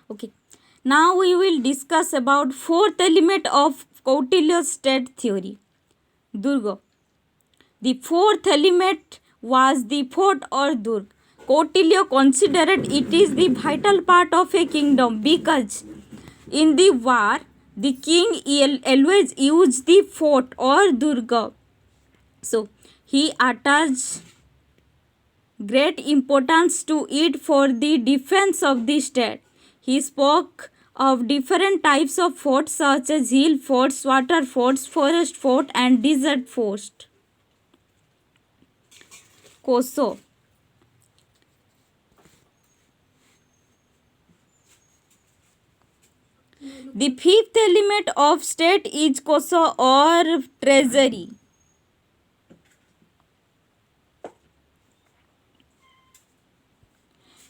Okay. Now we will discuss about fourth element of Kautilya's state theory, Durga. The fourth element was the fort or Durg. Kautilya considered it is the vital part of a kingdom because in the war the king always used the fort or Durga. So he attached great importance to it for the defense of the state. He spoke of different types of forts such as hill forts, water forts, forest fort and desert fort. Koso. The fifth element of state is koso or treasury.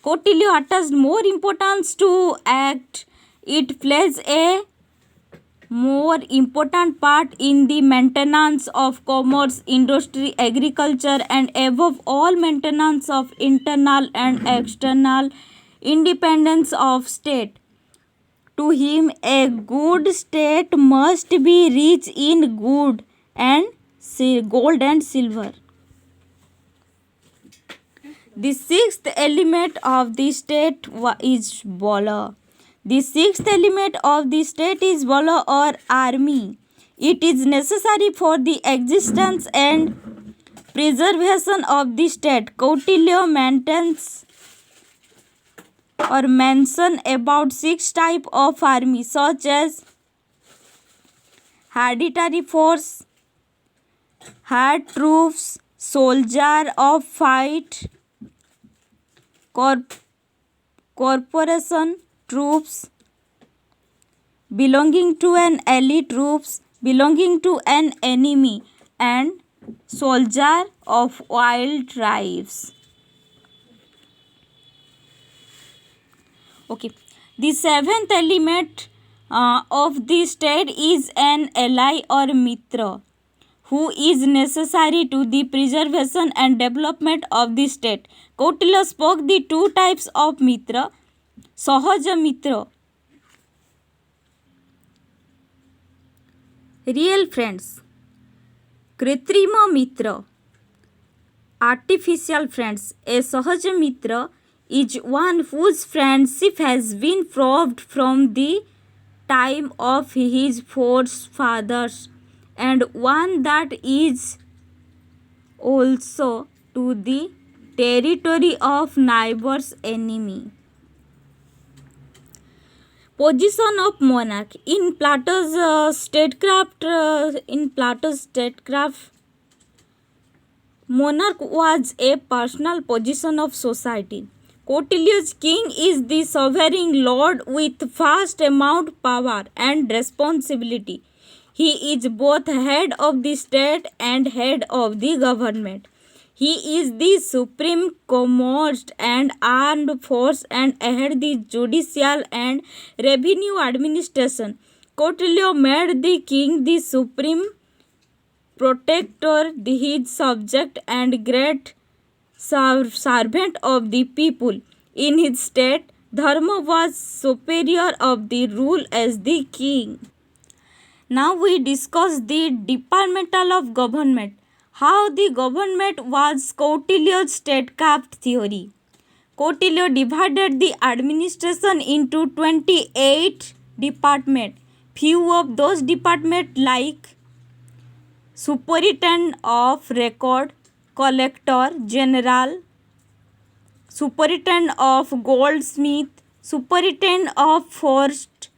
Kautilya attached more importance to act. It plays a more important part in the maintenance of commerce, industry, agriculture, and above all maintenance of internal and external independence of state. To him, a good state must be rich in gold and silver. The sixth element of the state is Bala. The sixth element of the state is Bala or army. It is necessary for the existence and preservation of the state. Kautilya maintains or mention about 6 types of army such as hereditary force, hired troops, soldier of fight, corporation troops, belonging to an ally troops, belonging to an enemy, and soldier of wild tribes. Okay. The seventh element of the state is an ally or mitra, who is necessary to the preservation and development of the state. Kautilya spoke the 2 types of mitra, Sahaja mitra, real friends, Kritrima mitra, artificial friends. A Sahaja mitra is one whose friendship has been proved from the time of his forefathers, and one that is also to the territory of neighbor's enemy. Position of monarch in Plato's statecraft. Monarch was a personal position of society. Kautilya's king is the sovereign lord with vast amount power and responsibility. He is both head of the state and head of the government. He is the supreme commerce and armed force and head the judicial and revenue administration. Kautilya made the king the supreme protector, his subject and great servant of the people. In his state, Dharma was superior of the rule as the king. Now we discuss the departmental of government. How the government was Kautilya's statecraft theory. Kautilya divided the administration into 28 departments. Few of those departments like superintendent of record, collector general, superintendent of goldsmith, superintendent of forest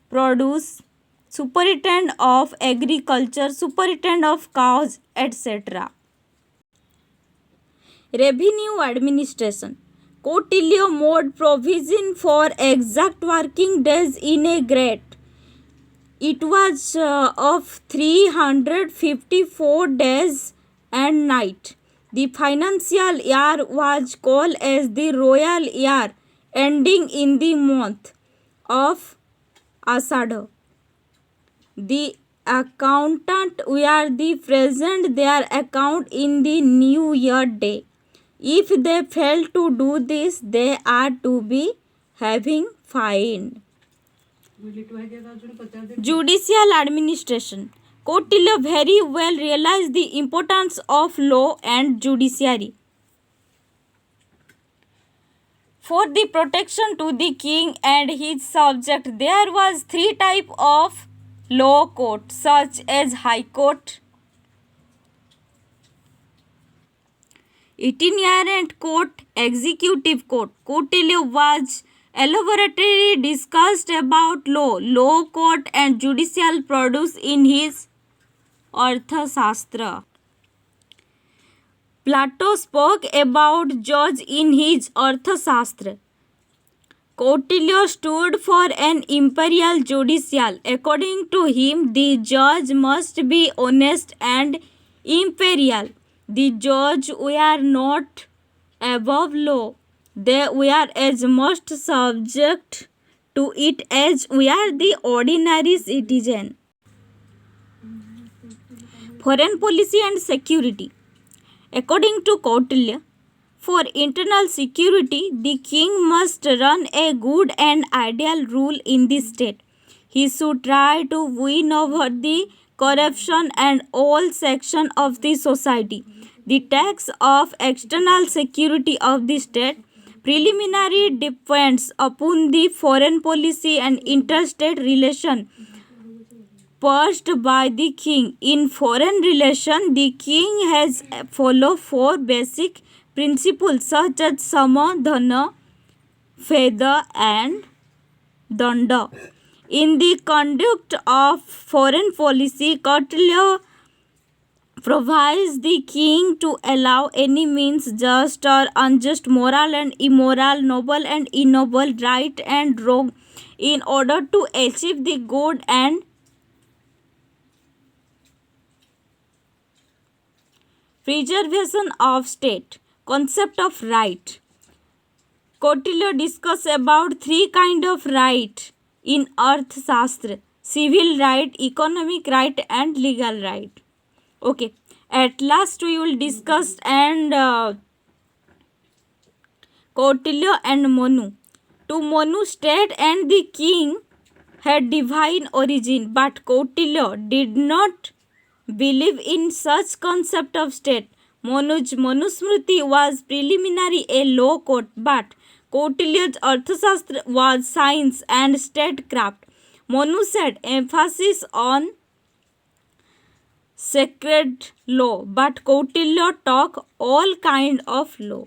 produce, superintendent of agriculture, superintendent of cows, etc. Revenue administration. Kautilya made provision for exact working days in a grade. It was of 354 days and night. The financial year was called as the royal year, ending in the month of Ashadha. The accountant were the present their account in the new year day. If they fail to do this, they are to be having find. Judicial administration. Kautilya very well realized the importance of law and judiciary for the protection to the king and his subject. There was three type of law court, such as high court, itinerant court, executive court. Kautilya was elaborately discussed about law court and judicial produce in his Arthashastra. Plato spoke about judge in his Arthashastra. Kautilya stood for an imperial judicial. According to him, the judge must be honest and imperial. The judge were not above law. They were as much subject to it as we are the ordinary citizen. Foreign policy and security. According to Kautilya, for internal security, the king must run a good and ideal rule in the state. He should try to win over the corruption and all sections of the society. The task of external security of the state preliminary depends upon the foreign policy and interstate relation purged by the king. In foreign relation, the king has followed four basic principles such as sama, dhana, feda and danda. In the conduct of foreign policy, Kautilya provides the king to allow any means just or unjust, moral and immoral, noble and ignoble, right and wrong, in order to achieve the good and preservation of state. Concept of right. Kautilya discuss about three kind of right in Arthashastra: civil right, economic right and legal right. Okay, at last we will discuss and Kautilya and Manu. To Manu, state and the king had divine origin, but Kautilya did not believe in such concept of state. Manusmriti was preliminary a law court, but Kautilya's Arthashastra was science and statecraft. Manu said emphasis on sacred law, but Kautilya taught all kind of law.